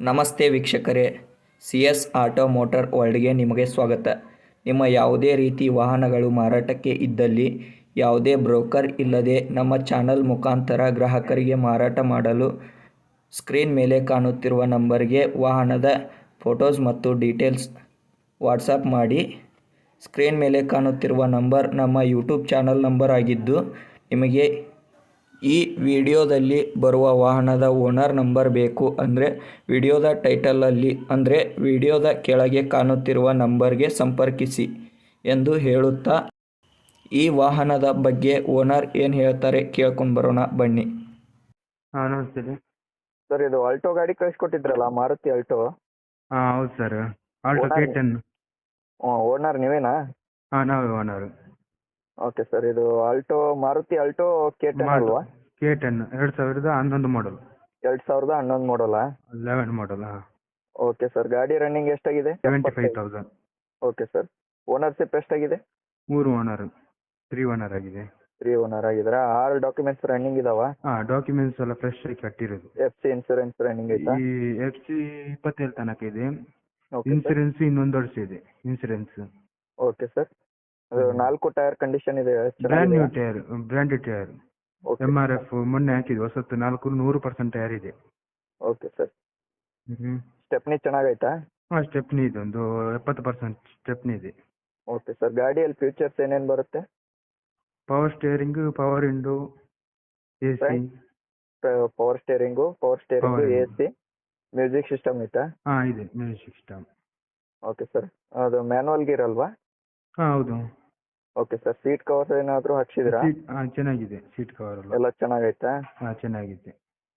ನಮಸ್ತೆ ವೀಕ್ಷಕರೇ, CS auto motor ವರ್ಲ್ಡ್ಗೆ ನಿಮಗೆ ಸ್ವಾಗತ. ನಿಮ್ಮ ಯಾವುದೇ ರೀತಿ ವಾಹನಗಳು ಮಾರಾಟಕ್ಕೆ ಇದ್ದಲ್ಲಿ ಯಾವುದೇ ಬ್ರೋಕರ್ ಇಲ್ಲದೆ ನಮ್ಮ ಚಾನಲ್ ಮುಖಾಂತರ ಗ್ರಾಹಕರಿಗೆ ಮಾರಾಟ ಮಾಡಲು ಸ್ಕ್ರೀನ್ ಮೇಲೆ ಕಾಣುತ್ತಿರುವ ನಂಬರ್ಗೆ ವಾಹನದ ಫೋಟೋಸ್ ಮತ್ತು ಡೀಟೇಲ್ಸ್ ವಾಟ್ಸಪ್ ಮಾಡಿ. ಸ್ಕ್ರೀನ್ ಮೇಲೆ ಕಾಣುತ್ತಿರುವ ನಂಬರ್ ನಮ್ಮ ಯೂಟ್ಯೂಬ್ ಚಾನಲ್ ನಂಬರ್ ಆಗಿದ್ದು, ನಿಮಗೆ ಈ ವಿಡಿಯೋದಲ್ಲಿ ಬರುವ ವಾಹನದ ಓನರ್ ನಂಬರ್ ಬೇಕು ಅಂದರೆ ವಿಡಿಯೋದ ಟೈಟಲಲ್ಲಿ ಅಂದರೆ ವಿಡಿಯೋದ ಕೆಳಗೆ ಕಾಣುತ್ತಿರುವ ನಂಬರ್ಗೆ ಸಂಪರ್ಕಿಸಿ ಎಂದು ಹೇಳುತ್ತಾ, ಈ ವಾಹನದ ಬಗ್ಗೆ ಓನರ್ ಏನು ಹೇಳ್ತಾರೆ ಕೇಳ್ಕೊಂಡು ಬರೋಣ ಬನ್ನಿ. ನಮಸ್ತೆ ರೀ. ಸರ್, ಇದು ಆಲ್ಟೋ ಗಾಡಿ ಕಳಿಸ್ಕೊಟ್ಟಿದ್ರಲ್ಲ, ಮಾರುತಿ ಆಲ್ಟೋ. ಹೌದು sir. Alto owner K10. Owner ನೀವೇನಾ? ನಾವೇ ಓನರು. ಓಕೆ ಸರ್, ಇದು ಮಾರುತಿ ಆಲ್ಟೋ K10 ಅಲ್ವಾ? K10 2011 ಮಾಡಲ್. 2011 ಮಾಡಲಾ? 11 ಮಾಡಲ್. ಓಕೆ ಸರ್, ಗಾಡಿ ರನ್ನಿಂಗ್ ಎಷ್ಟಾಗಿದೆ? 75,000. ಓಕೆ ಸರ್, ಓನರ್ಶಿಪ್ ಎಷ್ಟಾಗಿದೆ? 3 ಓನರ್, 3 ಓನರ್ ಆಗಿದೆ. 3 ಓನರ್ ಆಗಿದ್ದೀರಾ? 6 ಡಾಕ್ಯುಮೆಂಟ್ಸ್ ರನ್ನಿಂಗ್ ಇದಾವ? ಡಾಕ್ಯುಮೆಂಟ್ಸ್ ಎಲ್ಲ ಫ್ರೆಶ್ ಆಗಿ ಕಟ್ಟಿರೋದು. FC ಇನ್ಸೂರೆನ್ಸ್ ರನ್ನಿಂಗ್ ಐತಾ? ಈ FC 27 ತನಕ ಇದೆ. Okay sir. ಇನ್ಸೂರೆನ್ಸ್ ಇನ್ನೊಂದು ವರ್ಷ ಇದೆ ಇನ್ಸೂರೆನ್ಸ್. ಓಕೆ ಸರ್, ಅದು 4 ಟೈರ್ ಕಂಡೀಷನ್ ಇದೆ, ಬ್ರ್ಯಾಂಡ್ ನ್ಯೂ ಚೆನ್ನಾಗಿದೆಯಾ? Tyre, branded tyre. Okay MRF ಮೊನ್ನೆ ಹಾಕಿದ್ವಿ ಹೊಸತ್ತು. 100% ಟೈರ್ ಇದೆ. ಓಕೆ ಸರ್, ಸ್ಟೆಪ್ನಿ ಚೆನ್ನಾಗೈತಾ? ಸ್ಟೆಪ್ನಿ ಇದೆ, ಒಂದು 70% ಸ್ಟೆಪ್ನಿ ಇದೆ. ಓಕೆ ಸರ್, ಗಾಡಿಯಲ್ಲಿ ಫ್ಯೂಚರ್ಸ್ ಏನೇನು ಬರುತ್ತೆ? Power steering, power window, AC. Power steering, Power AC, music system ಐತಾ? ಇದೆ ಮ್ಯೂಸಿಕ್ ಸಿಸ್ಟಮ್. ಓಕೆ ಸರ್, ಅದು ಮ್ಯಾನುವಲ್ ಗೇರ್ ಅಲ್ವಾ? ಹೌದು. ಓಕೆ ಸರ್, ಸೀಟ್ ಕವರ್ಸ್ ಏನಾದರೂ ಹಾಕ್ಸಿದ್ರಾ? ಚೆನ್ನಾಗಿದೆ ಸೀಟ್ ಕವರ್ ಎಲ್ಲ. ಎಲ್ಲ ಚೆನ್ನಾಗೈತಾ? ಚೆನ್ನಾಗಿದೆ.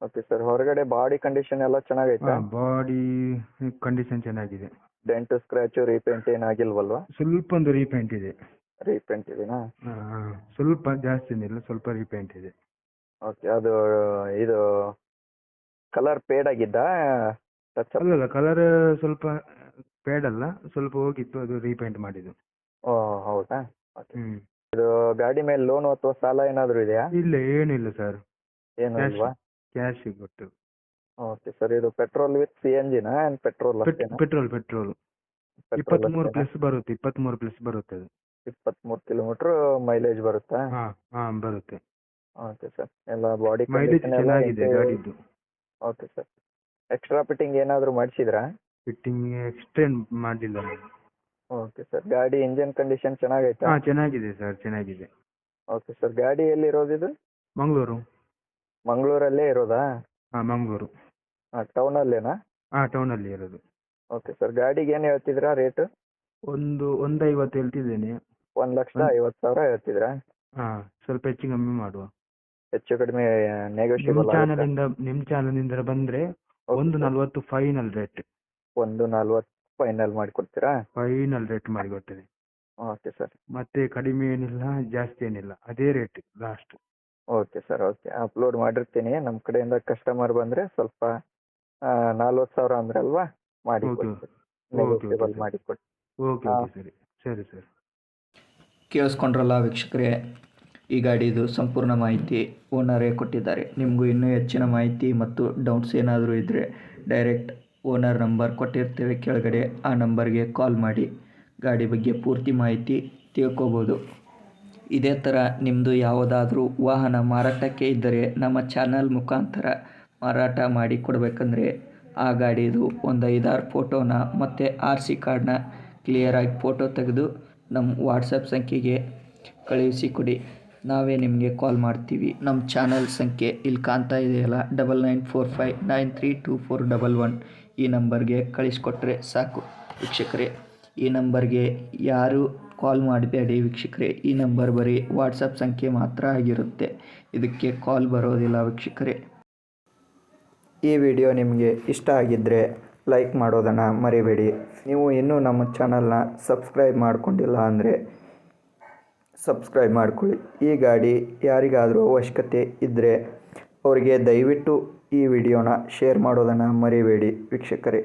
ಓಕೆ ಸರ್, ಹೊರಗಡೆ ಬಾಡಿ ಕಂಡೀಷನ್ ಎಲ್ಲ ಚೆನ್ನಾಗೈತಾ? ಬಾಡಿ ಕಂಡೀಷನ್ ಚೆನ್ನಾಗಿದೆ. ಡೆಂಟು ಸ್ಕ್ರಾಚು ರೀಪೇಂಟ್ ಏನಾಗಿಲ್ವಲ್ವಾ? ಸ್ವಲ್ಪ ಒಂದು ರೀಪೇಂಟ್ ಇದೆ. ರೀಪೇಂಟ್ ಇದೆನಾ? ಸ್ವಲ್ಪ ಜಾಸ್ತಿ ಏನಿಲ್ಲ, ಸ್ವಲ್ಪ ರೀಪೇಂಟ್ ಇದೆ. ಓಕೆ, ಅದು ಇದು ಕಲರ್ ಪೇಡ್ ಆಗಿದ್ದಾ? Touch up? ಅಲ್ಲಲ್ಲ, ಕಲರ್ ಸ್ವಲ್ಪ ಪೇಡ್ ಅಲ್ಲ, ಸ್ವಲ್ಪ ಹೋಗಿತ್ತು, ಅದು ರೀಪೇಂಟ್ ಮಾಡಿದ್ದು. ಓ ಹೌದಾ? ಓಕೆ. ಇದು ಗಾಡಿ ಮೇಲೆ ಲೋನ್ ಅಥವಾ ಸಾಲ ಏನಾದರೂ ಇದೆಯಾ? ಇಲ್ಲ, ಏನಿಲ್ಲ ಸರ್. ಏನು ಇಲ್ವಾ? ಕ್ಯಾಶ್ ಕೊಟ್ಟು. ಓಕೆ ಸರ್, ಇದು ಪೆಟ್ರೋಲ್ ವಿತ್ CNGನಾ ಪೆಟ್ರೋಲ್ ಅಷ್ಟೇನಾ? ಪೆಟ್ರೋಲ್ 23 ಪ್ಲಸ್ ಬರುತ್ತೆ. 23 ಕಿಲೋಮೀಟರ್ ಮೈಲೇಜ್ ಬರುತ್ತಾ? ಬರುತ್ತೆ. ಓಕೆ ಸರ್, ಎಲ್ಲ ಬಾಡಿ ಮೈಲೇಜ್ ಚೆನ್ನಾಗಿದೆ ಗಾಡಿದು. ಓಕೆ ಸರ್, ಎಕ್ಸ್ಟ್ರಾ ಫಿಟ್ಟಿಂಗ್ ಏನಾದರೂ ಮಾಡಿಸಿದ್ರಾ? ಫಿಟ್ಟಿಂಗ್ ಎಕ್ಸ್ಟೆಂಡ್ ಮಾಡಲಿಲ್ಲ ನಾನು. ಓಕೆ ಸರ್, ಗಾಡಿ ಇಂಜಿನ್ ಕಂಡೀಷನ್ ಚೆನ್ನಾಗೈತಾ? ಚೆನ್ನಾಗಿದೆ ಸರ್, ಚೆನ್ನಾಗಿದೆ. ಓಕೆ ಸರ್, ಗಾಡಿ ಎಲ್ಲಿರೋದು ಇದು? ಮಂಗಳೂರು. ಮಂಗಳೂರಲ್ಲೇ ಇರೋದಾ? ಮಂಗಳೂರು. ಟೌನಲ್ಲೇನಾ? ಟೌನಲ್ಲಿ ಇರೋದು. ಓಕೆ ಸರ್, ಗಾಡಿಗೆ ಏನು ಹೇಳ್ತಿದ್ರಾ ರೇಟು? 150 ಹೇಳ್ತಿದ್ದೇನೆ. 1,50,000 ಹೇಳ್ತಿದ್ರಾ? ಸ್ವಲ್ಪ ಹೆಚ್ಚು ಕಮ್ಮಿ ಮಾಡುವ. ಹೆಚ್ಚು ಕಡಿಮೆ ನೆಗೋಷಿಯಬಲ್ ಆಗುತ್ತಾ? ನಿಮ್ಮ ಚಾನಲಿಂದ ಬಂದ್ರೆ 140 ಫೈನಲ್ ರೇಟ್. 140 ಫೈನಲ್ ಮಾಡಿಕೊಡ್ತೀರಾ? ಫೈನಲ್ ರೇಟ್ ಮಾಡಿಕೊಡ್ತೇನೆ. Okay sir. ಮತ್ತೆ ಕಡಿಮೆ ಏನಿಲ್ಲ, ಜಾಸ್ತಿ ಏನಿಲ್ಲ, ಅದೇ rate last. Okay sir, okay, upload ಮಾಡಿರ್ತೀನಿ. ನಮ್ಮ ಕಡೆಯಿಂದ ಕಸ್ಟಮರ್ ಬಂದರೆ ಸ್ವಲ್ಪ 40,000 ಅಂದ್ರಲ್ವಾ, ಮಾಡಿ ನೆಗೋಷಿಯಬಲ್ ಮಾಡಿಕೊಡಿ. ಓಕೆ ಸರಿ ಸರಿ ಸರ್. ಕೇಳಿಸ್ಕೊಂಡ್ರಲ್ಲ ವೀಕ್ಷಕರೇ, ಈ ಗಾಡಿದು ಸಂಪೂರ್ಣ ಮಾಹಿತಿ ಓನರೇ ಕೊಟ್ಟಿದ್ದಾರೆ. ನಿಮಗೂ ಇನ್ನೂ ಹೆಚ್ಚಿನ ಮಾಹಿತಿ ಮತ್ತು ಡೌಟ್ಸ್ ಏನಾದರೂ ಇದ್ದರೆ ಡೈರೆಕ್ಟ್ ಓನರ್ ನಂಬರ್ ಕೊಟ್ಟಿರ್ತೇವೆ ಕೆಳಗಡೆ, ಆ ನಂಬರ್ಗೆ ಕಾಲ್ ಮಾಡಿ ಗಾಡಿ ಬಗ್ಗೆ ಪೂರ್ತಿ ಮಾಹಿತಿ ತಿಳ್ಕೊಬೋದು. ಇದೇ ಥರ ನಿಮ್ಮದು ಯಾವುದಾದ್ರೂ ವಾಹನ ಮಾರಾಟಕ್ಕೆ ಇದ್ದರೆ ನಮ್ಮ ಚಾನಲ್ ಮುಖಾಂತರ ಮಾರಾಟ ಮಾಡಿ ಕೊಡಬೇಕಂದ್ರೆ ಆ ಗಾಡಿದು ಒಂದು 5-6 ಫೋಟೋನ ಮತ್ತು RC ಕಾರ್ಡ್ನ ಕ್ಲಿಯರಾಗಿ ಫೋಟೋ ತೆಗೆದು ನಮ್ಮ ವಾಟ್ಸಪ್ ಸಂಖ್ಯೆಗೆ ಕಳುಹಿಸಿಕೊಡಿ. ನಾವೇ ನಿಮಗೆ ಕಾಲ್ ಮಾಡ್ತೀವಿ. ನಮ್ಮ ಚಾನಲ್ ಸಂಖ್ಯೆ ಇಲ್ಲಿ ಕಾಣ್ತಾ ಇದೆಯಲ್ಲ, 9945932411, ಈ ನಂಬರ್ಗೆ ಕಳಿಸ್ಕೊಟ್ರೆ ಸಾಕು ವೀಕ್ಷಕರೇ. ಈ ನಂಬರ್ಗೆ ಯಾರು ಕಾಲ್ ಮಾಡಬೇಡಿ ವೀಕ್ಷಕರೇ, ಈ ನಂಬರ್ ಬರೀ ವಾಟ್ಸಪ್ ಸಂಖ್ಯೆ ಮಾತ್ರ ಆಗಿರುತ್ತೆ, ಇದಕ್ಕೆ ಕಾಲ್ ಬರೋದಿಲ್ಲ ವೀಕ್ಷಕರೇ. ಈ ವಿಡಿಯೋ ನಿಮಗೆ ಇಷ್ಟ ಆಗಿದ್ದರೆ ಲೈಕ್ ಮಾಡೋದನ್ನು ಮರಿಬೇಡಿ. ನೀವು ಇನ್ನೂ ನಮ್ಮ ಚಾನಲ್ನ ಸಬ್ಸ್ಕ್ರೈಬ್ ಮಾಡ್ಕೊಂಡಿಲ್ಲ ಅಂದರೆ ಸಬ್ಸ್ಕ್ರೈಬ್ ಮಾಡ್ಕೊಳ್ಳಿ. ಈ ಗಾಡಿ ಯಾರಿಗಾದರೂ ಅವಶ್ಯಕತೆ ಇದ್ದರೆ ಅವರಿಗೆ ದಯವಿಟ್ಟು ಈ ವಿಡಿಯೋನ ಶೇರ್ ಮಾಡೋದನ್ನು ಮರಿಬೇಡಿ ವೀಕ್ಷಕರೇ.